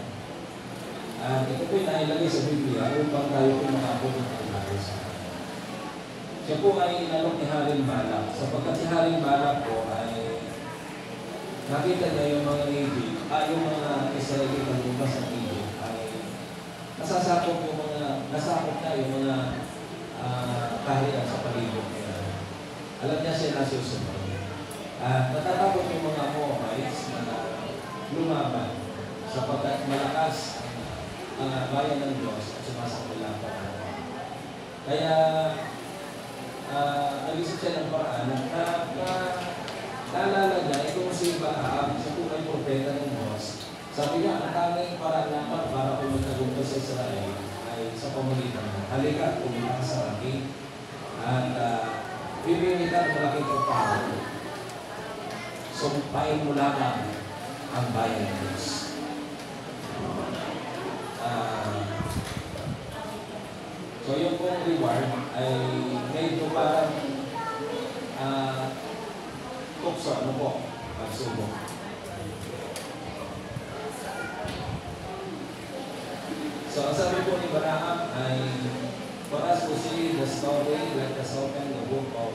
Ito po yung nailagay sa Biblia upang tayo po makapot ng paglalagay sa kanya. Siya po ay inalok ni Haring Balak, sapagkat si Haring Balak po ay nakita niya yung mga Egypt, yung mga Israelite na lumabas ng Egypt ay nasasakop na yung mga kaharian sa paligid niya. Alam niya siya nasusunod. Natatakot yung mga Moabites na lumaban sapagkat malakas ang bayan ng Diyos at sumasakula pa. Kaya nag-isip siya ng paraan na naalala niya itong si Balaam, siya po ay propeta ng Diyos. Sabi niya, ang tanging paraan naman para kung magtagumpay sa Israel ay sa pamagitan ng halika, pumunta ka sa akin at bibigyan kita ng malaking pagpapalo. Sumpain mo lamang ang bayan ng Diyos. So yung pong reward ay medyo parang tukso, ano po, pagsubok. So ang sabi po ni Balaam ay for us to see the story like as open the book of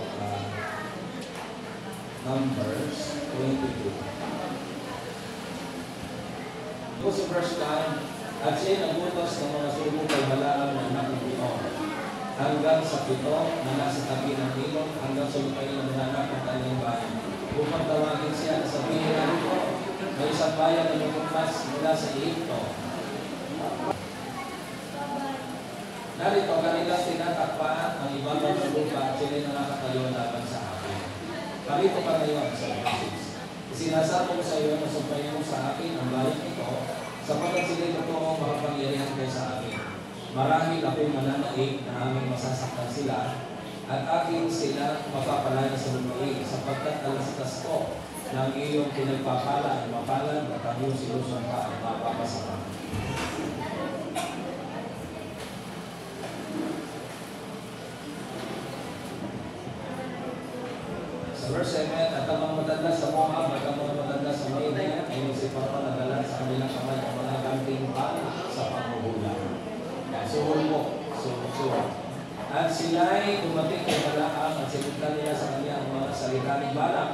Numbers 22. Ito sa verse 9, at siya'y nagutos ng mga sugo kay Balaam na anak ng Beor, hanggang sa pito na nasa tabi ng ilog, hanggang sa lupay ng mga anak ng kanyang bayan. Upang tawagin siya na sabihin na ito, may isang bayan na lumabas mula sa Egypto. Narito, kanilang tinatakpan ang ibang mga lupa at sila'y nakakatayo laban sa akin. Parito pa ngayon sa verse 6. Sinasabi ko sa iyo na sumpayin mo sa akin ang bayan ito, sapagkat sila'y totoong makapangyarihan kayo sa akin. Marahil ako'y mananaig na aming masasaktan sila, at aking sila mapapalaya sa lupain, sapagkat alastas ko na ang iyong pinagpapala ay mapalan at ang iyong silusang pa ay mapapasama. Sa verse 7, at ang mga matanda sa Moab at ang mga matanda sa Midian ay si Papa nagalan sa kanilang kamay ang mga ganting pala sa panghuhula. Suhol mo, suhol. At sila'y dumating kay Balaam at sinundan niya sa kanya ang mga salita ni Balak.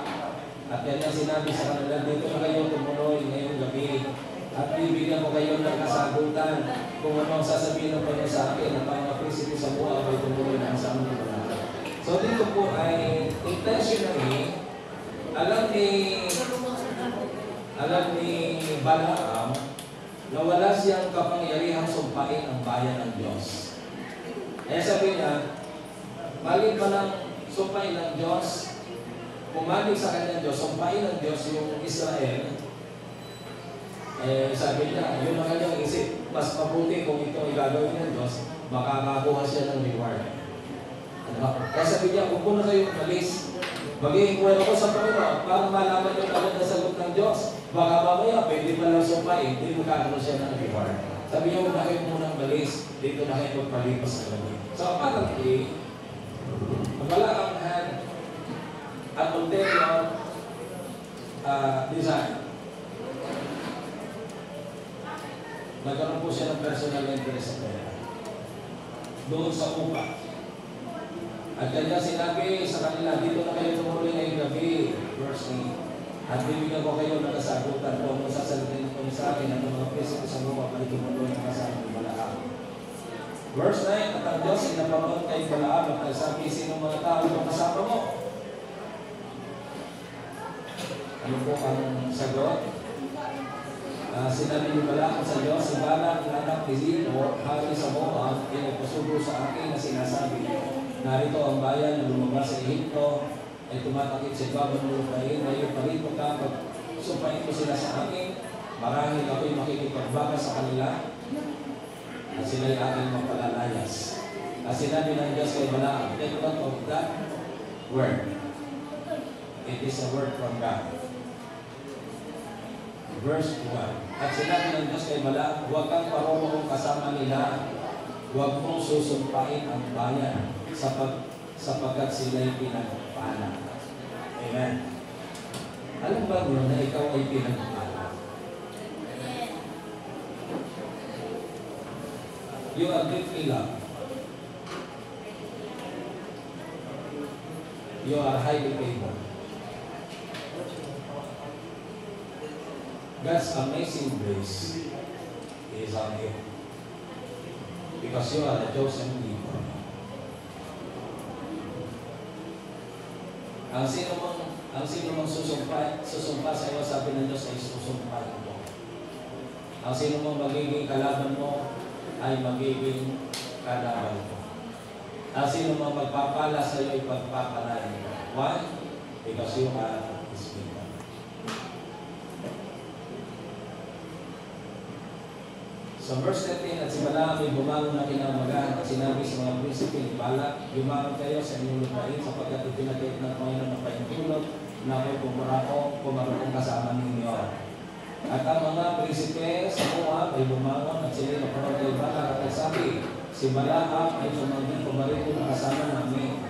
At kanya sinabi sa kanila, dito na kayo tumuloy ngayong gabi. At bibigyan ko kayo ng kasagutan kung ano ang sasabihin ng Panginoon sa akin at ang mga prinsipo sa buhay ay tumuloy na sa aming mga. So dito po ay intentionally, alam ni Balaam na wala siyang kapangyarihang sumpain ang bayan ng Diyos. Kaya sabi niya, mali pa ng sumpain ng Diyos, pumalig sa kanyang Diyos, sumpain ng Diyos yung Israel. Sabi niya, yun ang kanyang isip, mas mabuti kung ito ay gagawin ng Diyos, makakakuha siya ng reward. Kaya sabi niya, kung na kayo umalis, mag-i-inquire ako sa Panginoon para malaman yung agad na sagot ng Diyos. Baka mamaya, pwede pa lang sumpain, hindi magkakaroon siya ng reward. Sabi niya, huwag na kayo munang balis, dito na kayo magpalipas sa gabi. So apparently, Balaam had an ulterior design. Nagkaroon po siya ng personal interest sa pera. Doon sa upa. At kanya sinabi sa kanila, dito na kayo tumuloy ngayong gabi, verse 8. At bibigyan ko kayo ng kasagutan kung sasagutin ko sa akin at mga preso sa lupa para tumuloy ng kasama ng Balaam. Verse 9, at ang Diyos inapamot kay Balaam at nagsabi, sino mga tao itong kasama mo? Ano po ang sagot? Sinabi ni Balaam sa Diyos, si Balak, anak ni Zippor, hari sa Moab, pinagpasubo sa akin na sinasabi, narito ang bayan na lumabas sa Ehipto, ay tumatakip sa ibabang lupain, ngayon parito ka, pag sumpain ko sila sa akin, marahil ako'y makikipagbaga sa kanila, at sila'y aking magpalalayas. At sinabi ng Diyos kay Balaam, take note of that word. It is a word from God. Verse 1. At sinabi ng Diyos kay Balaam, huwag kang paromong kasama nila, huwag mong susumpain ang bayan sapagkat sila'y pinagpala. Amen. Alam ba mo na ikaw ay pinagpala? You are greatly loved. You are highly favored. God's amazing grace is on you. Because you are the chosen people. Ang sino mang susumpa sa iyo, sabi ng Diyos ay susumpa mo. Ang sino mang magiging kalaban mo ay magiging kalaban mo. Ang sino mang magpapala sa iyo ay pagpapalain mo. Why? Because you are His people. So verse 13, at si Balaam ay bumangon na kinamagan at sinabi sa mga prinsipe ni Balak, bumangon kayo sa inyong lupain sapagkat ipinagkait ng Panginoon ng pahintulot na ako'y pumaroon kasama ninyo. At ang mga prinsipe sa Moab ay bumangon at sila napunod kay Balak at nagsabi, si Balaam ay pumarito na kasama namin.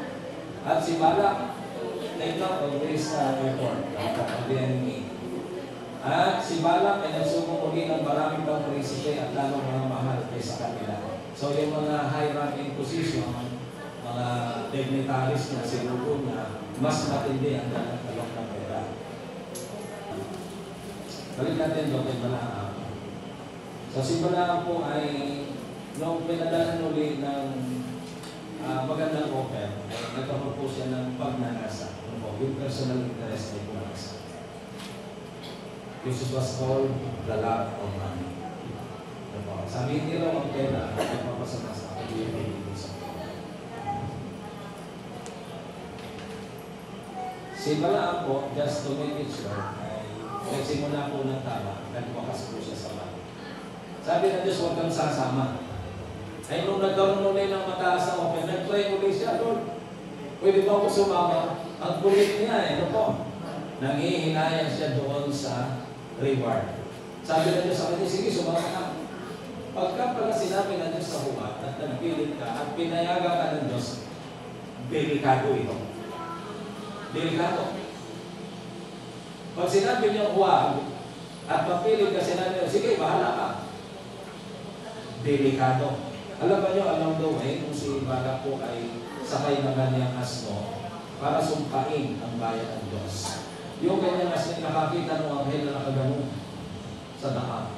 At si Balak ay nag-raise na effort of the enemy. At si Balak ay nagsuko muli ng maraming pang prinsipe at lalong mga mahal kaysa kanila. So yung mga high-ranking position, mga dignitaries na sinuko na mas matindi ang talok ng pera. Balik natin doon kay Balaam. So si Balaam po ay nung pinadalan uli ng magandang offer, nagkaroon po siya ng pagnanasa. Yung personal interest ay pumanasa. This was called the love of money. Sabi hindi lang ang pera, ay papasama sa akin. Si Balaam po, just to make it sure, ay nagsimula po ng tama, nagwakas po siya sa bahay. Sabi na Diyos, huwag kang sasama. Ay nung nagkaroon ulit ng mataas na open, nag-try ulit siya, Lord, pwede ba ako sumama? Ang kulit niya, ano po? Nanghihinayang siya doon sa reward. Sabi na Diyos sa kanya, sige, sumama ka. Pagka pala sinabi na Diyos sa huwag at nagpilit ka at pinayaga ka ng Diyos, delikado ito. Delikado. Pag sinabi niya huwag at mapilit ka, sinabi niya, sige, bahala ka. Delikado. Alam ba niyo, along the way, kung si Balak po ay sakay ng kanyang asno para sumpain ang bayan ng Diyos. Yung kanyang asno, nakakita ng anghel na nakagano'n. sa daan.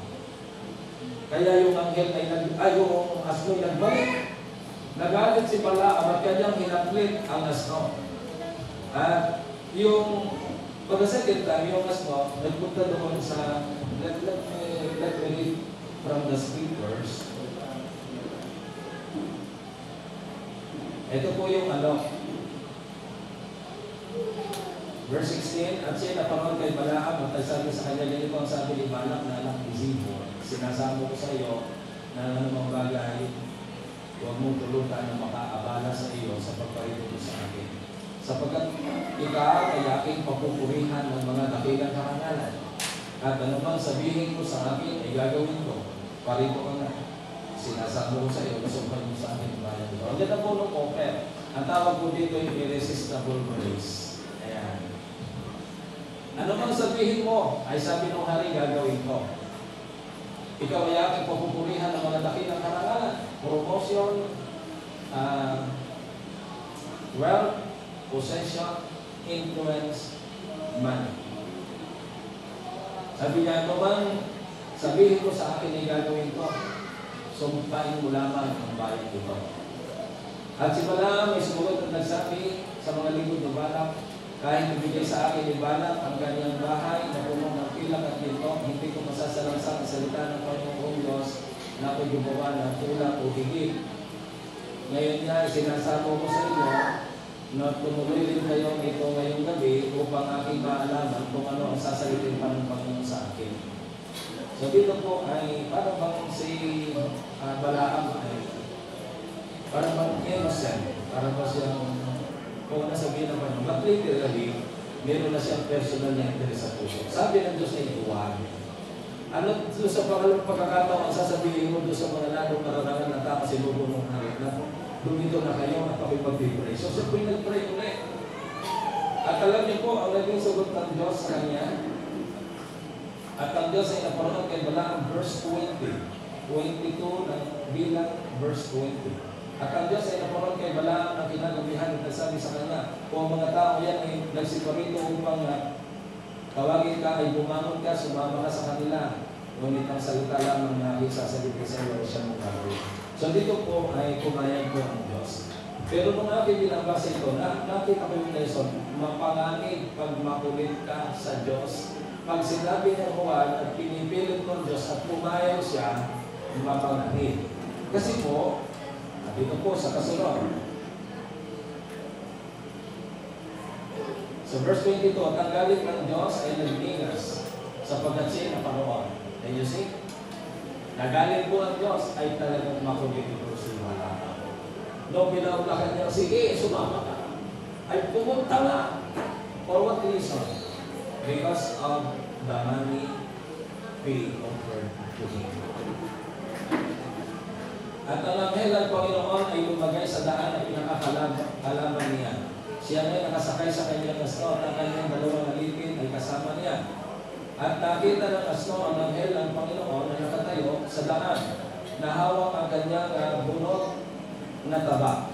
Kaya yung anghel yung asno ay nagbalik. Nagalit si Balaam at kanyang hinaplit ang asno. At yung pag-second time, yung asno, nagpunta doon sa, let me read from the scriptures. Ito po yung verse 16, at siya napangon kay Balaam at sabi sa kanya, ganito ang sabi ni Balak na anak ni Zippor, sinasamo ko sa iyo na anumang bagay, huwag mong tulutan na makaabala sa iyo sa pagparito sa akin. Sapagkat ikaw ay aking papupurihan ng mga dakilang karangalan. At anumang sabihin ko sa akin ay gagawin ko. Parito ka na. Sinasamo ko sa iyo, kasumpan mo sa akin. Ang ganda po ng offer. Ang tawag po dito ay irresistible grace. Ayan. Anumang sabihin mo, ay sabi ng hari, gagawin ko. Ikaw ay aking papupurihan ng mga dakilang karangalan. Promotion, wealth, possession, influence, money. Sabi niya, naman, sabihin ko sa akin ay gagawin ko. Sumpain mo lamang ang bayan ito. At si Balaam ay sumunod at nagsabi sa mga lingkod ng Balak, kahit ibigay sa akin ni Balak ang kanyang bahay na puno ng pilak at ginto, hindi ko masasalangsang ang salita ng Panginoong Diyos na ako'y gumawa ng tulak o higit. Ngayon niya, sinasamo ko sa inyo na tumuloy rin kayo ito ngayong gabi upang aking maalaman kung ano ang sasalitin pa ng Panginoon sa akin. So dito po ay parang bang si Balaam ay parang bang innocent, parang ba siyang kung nasabihin ng Panginoon. But literally, meron na siyang personal na interest sa puso. Sabi ng Diyos ay huwag. Ano doon sa pangalawang pagkakataon ang sasabihin mo doon sa mga lalong mararangan na tao kasi lubo ng hari na dumito na kayo at ako'y mag-pray. So siya po'y nag-pray ulit. At alam niyo po, ang naging sagot ng Diyos sa kanya, at ang Diyos ay naparunod kay Balaam, verse 20. 22 ng bilang, verse 20. At ang Diyos ay naparunod kay Balaam na kinagabihan at nagsabi sa kanya, kung ang mga tao yan ay nagsiparito upang tawagin ka ay bumangon ka, sumama ka sa kanila. Ngunit ang salita lamang na isasalit sa iyo ay siyang gagawin. So dito po ay pumayag po ang Diyos. Pero nung aking binabasa ito, nakita ko yung lesson, mapanganib pag makulit ka sa Diyos. Pag sinabi ng Juan at pinipilit ng Diyos at pumayag siya, mapanganib. Kasi po, dito po sa kasunod. So verse 22, ang galit ng Diyos ay nagningas sapagkat siya naparoon. Can you see? Nagalit po ang Diyos ay talagang makulit ito si Balaam. No, pinaulakan niya, sige, sumama ka. Ay pumunta na. For what reason? Because of the money we offered to him. At ang anghel ng Panginoon ay lumagay sa daan na pinakakalaban niya. Siya ay nakasakay sa kanyang asno at ang kanyang dalawang alipin ay kasama niya. At nakita ng asno ang anghel ng Panginoon na nakatayo sa daan, na hawak ang kanyang bunot na taba.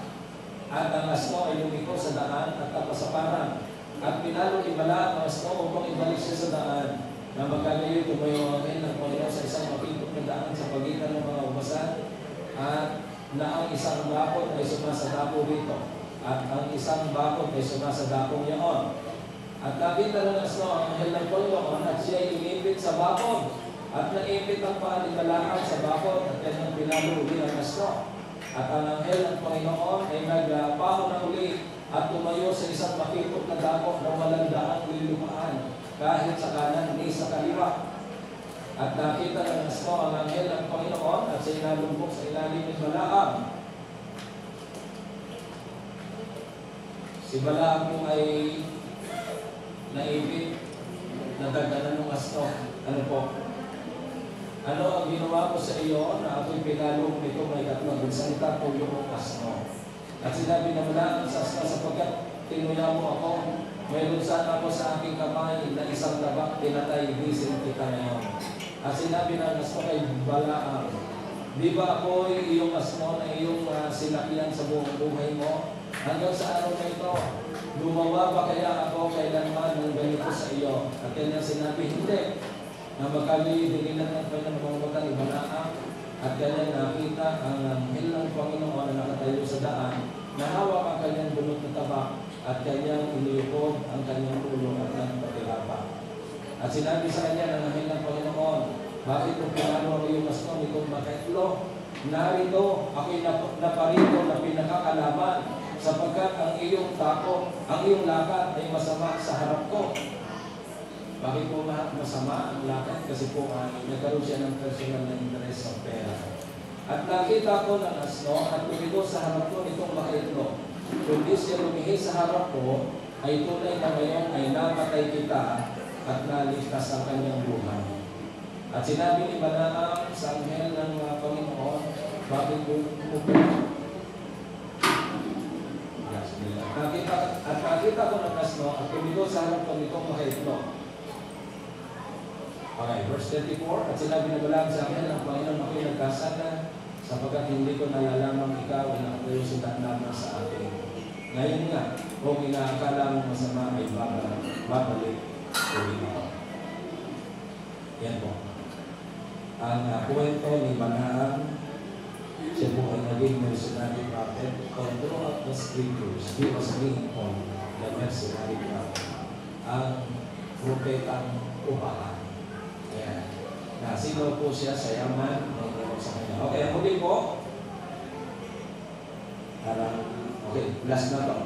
At ang asno ay lumiko sa daan at kapasaparan. At pinalo ni Balaam ang asno upang ibalik siya sa daan, na magkagayon tumayo ang anghel ng Panginoon sa isang mapipot na daan sa pagitan ng mga umasan, at na ang isang bakod ay sumasadapo rito, at ang isang bakod ay sumasadapo niyaon. At nakita ng asno ang anghel ng Panginoon at siya ay inipit sa bakod, at naipit ang paa ni Balaam sa bakod at kanyang pinalo uli ang asno. At ang anghel ng Panginoon ay nagpaho na uli at tumayo sa isang makipot na dako na walang daang lilumaan, kahit sa kanan ni sa kaliwa. At nakita ng asno ang anghel ng Panginoon at siya nalumbok sa ilalim ni Balaam. Si Balaam yung ay naipit, nadaganan ng asno. Ano po? Ano ang ginawa ko sa iyo na ako'y pinalong nito may katlong salita po yung asno. At sinabi na Balaam sa asno, sapagkat tinuya mo ako, mayroon sana ako sa aking kamay na isang tabak, pinatay, bisin kita ngayon. At sinabi ng asno kay Balaam, di ba ako iyong asno na iyong sinakyan sa buong buhay mo? Hanggang sa araw na ito, gumawa ba kaya ako kailanman ng ganito sa iyo? At kanya sinabi, hindi. na magkaliw din ng pinamangutan ni Balaam at kanyang nakita ang anghel ng Panginoon na nakatayo sa daan, nahawak ang kanyang bunot na tabak at kanyang iniyukod ang kanyang ulo at nagpatilapa. At sinabi sa kanya ng anghel ng Panginoon, bakit kung pinano ang iyong aston itong makaitlo? Narito, ako'y naparito na pinakakalaman sapagkat ang iyong takot, ang iyong lakad ay masama sa harap ko. Bakit po masama ang lakad? Kasi po nagkaroon siya ng personal na interest sa pera. At nakita ko ng asno at tumito sa harap ko nitong makaitlo. Kundi siya lumihi sa harap ko, ay tunay na ngayon ay napatay kita at naligtas ang kanyang buhay. At sinabi ni Balaam sa anghel ng Panginoon, bakit bumubulong? Nakita ko ng asno at tumito sa harap ko nitong makaitlo. Okay, verse 34, at sinabi ni Balaam sa akin, ang Panginoon ako'y nagkasala sapagkat hindi ko nalalamang ikaw ay nakatayo sa lamang sa atin. Ngayon nga, kung inaakala mong masama ay babalik ulit ako. Yan po. Ang kwento ni Balaam, siya po ay naging mercenary prophet. Throughout the scriptures, he was being called the mercenary prophet. Ang propetang upahan. Ayan. Nasino po siya sa yaman ng sa kanya. Okay, ang huli po. Okay, last na to.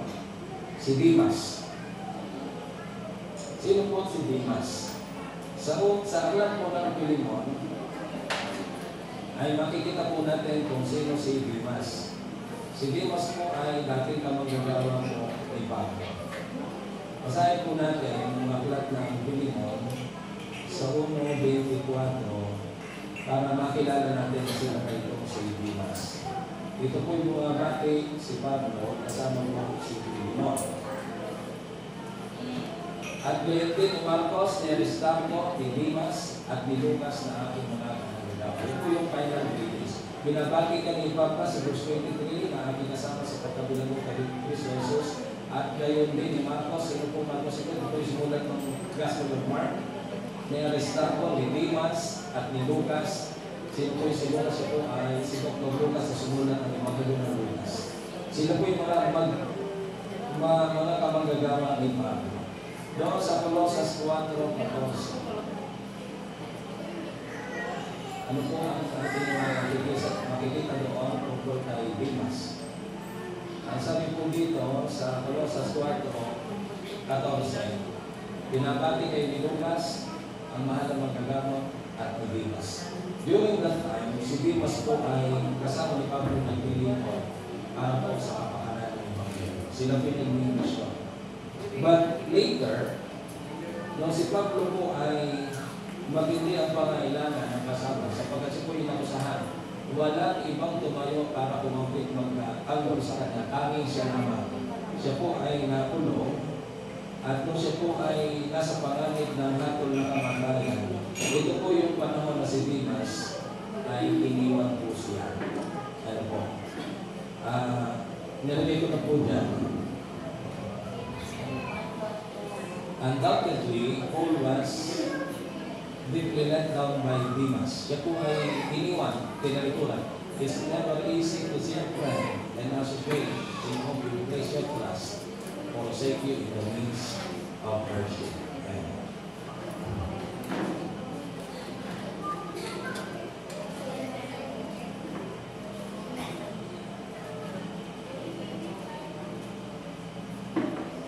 Si Dimas. Sino po si Dimas? Sa aklat po ng Pilimon, ay makikita po natin kung sino si Dimas. Si Dimas po ay dating kamanggagawa po ni Pablo. Basahin po natin ang aklat ng Pilimon sa 1:24 para makilala natin sila kayo si Dimas. Ito po yung mga bati si Pablo kasama mo si Pilimon. At gayon din ni Marcos, ni Aristarco, ni Dimas at ni Lucas na aking mga kandidato. Ito po yung final greetings. Binabati ka ni Papa sa verse 23 na aking kasama sa pagkabilang mo kay Cristo Jesus. At gayon din ni Marcos, sino po Marcos ito? Ito po yung sumulat ng Gospel of Mark. Ni Aristarco, ni Dimas at ni Lucas. Sino po yung sumulat? Ito ay si Dr. Lucas na sumulat ng Evangelyo ng Lucas. Sino po yung mga kamanggagawa ni Pablo? Doon sa Colossus 4:14. Ano po ang ating makikita doon tungkol kay Dimas? Ang sabi po dito sa Colossus 4:14, pinabati kay ni Lucas ang mahal na magkagamot at ni Dimas. During that time, si Dimas po ay kasama ni Pablo ng Pilimon para po sa kapakanan ng Evangelyo. Sila pinag-ministry. But later, nung si Pablo po ay matindi ang pangailangan ng kasama sapagkat siya po yung nakusahan, walang ibang tumayo para kumapit mag-alor sa kanya, tanging siya naman. Siya po ay nakulong at nung siya po ay nasa panganib ng hatol na kamatayan, ito po yung panahon na si Dimas ay iniwan po siya. Ano po? Nilagay ko na po dyan. Undoubtedly, Paul was deeply let down by Dimas. Siya po ay iniwan, tinalikuran. It's never easy to see a friend and associate in whom you place your trust, forsake you in the midst of hardship.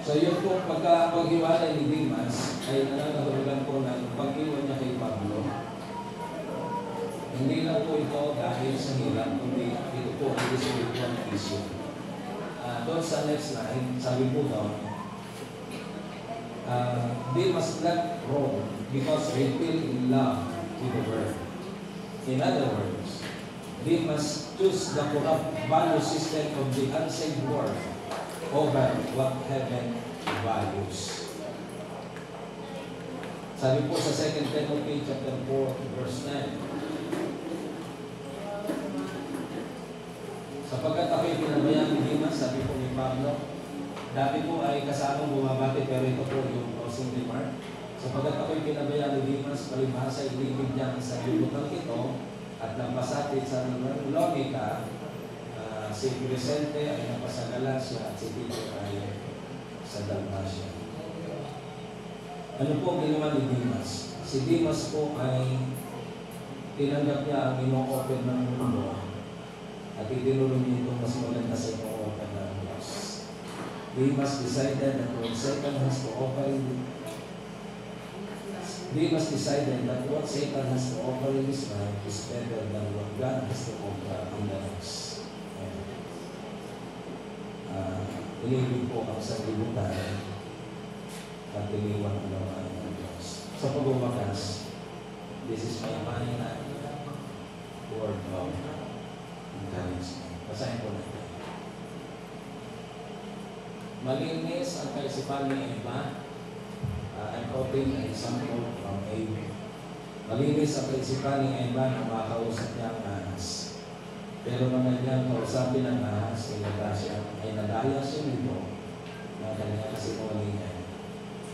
So yun po, paghiwalay ni Dimas ay nangangahulugan po ng pag-iwan niya kay Pablo. Hindi lang po ito dahil sa hirap, kundi ito po ang spiritual issue. Doon sa next line, sabi po doon, Dimas left Rome because he fell in love with the word. In other words, Dimas chose the corrupt value system of the unsaved world over what heaven values. Sabi po sa 2 Timothy chapter 4 verse 9, sapagkat ako'y pinabayaan ni Dimas, sabi po ni Pablo, dati po ay kasamang bumabati pero ito po yung closing remark. Sapagkat ako'y pinabayaan ni Dimas, palibhasa ilibig niya ang isang libutang ito at napasapit sa Lonica, si Vicente ay napasa Galacia at si Tito ay sa Dalmacia. Ano po ginawa ni Dimas? Si Dimas po ay tinanggap niya ang ino-open ng mundo at itinulong niya itong mas maganda sa ino-open ng Diyos. Dimas decided that when Satan has to offer Dimas decided that what Satan has to offer in his life is better than what God has to offer in the next. Inibig po ang sanlibutan at iniwan ang naman ng Diyos. Sa pagbumakas, this is my final word of encouragement. Basahin po natin. Malinis ang kaisipan ni Eva. I'm quoting an example from Eva. Malinis ang kaisipan ni Eva na makausap niya ang ahas. Pero nang kanyang kausapin ng ahas, ay nadaya siya nito ng kanyang kasinungalingan.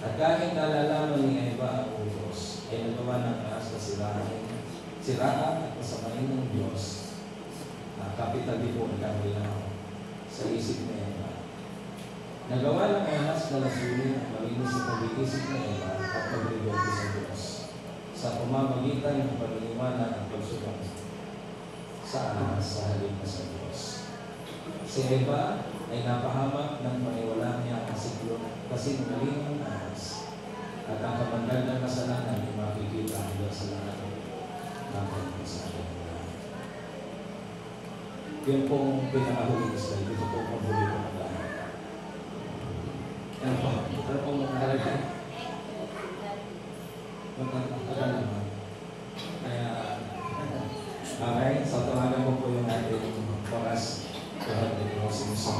At kahit nalalaman ni Eva ang utos, ay nagawa ng ahas na siraan at masamain ng Diyos. Kapital din po ang kanilang sa isip ni Eva. Nagawa ng ahas na lasunin ang malinis sa pag-iisip ni Eva at pag-rebelde sa Diyos sa pamamagitan ng paniniwala at pagsunod sa ahas sa halip na sa Diyos. Si Eva ay napahamak ng paniwala niya kasi nagaling ang ahas at ang kamandag ng kasalanan ay makikita hanggang sa lahat ng kasalanan. Yung pong pinakahuling slide, ito po ang huli ko ng lahat. Ano po? Ano pong nakalagay? Magkakatagal naman. Kaya, okay, so tawagan ko po yung ating oras. Tuhan din mo sinusunod.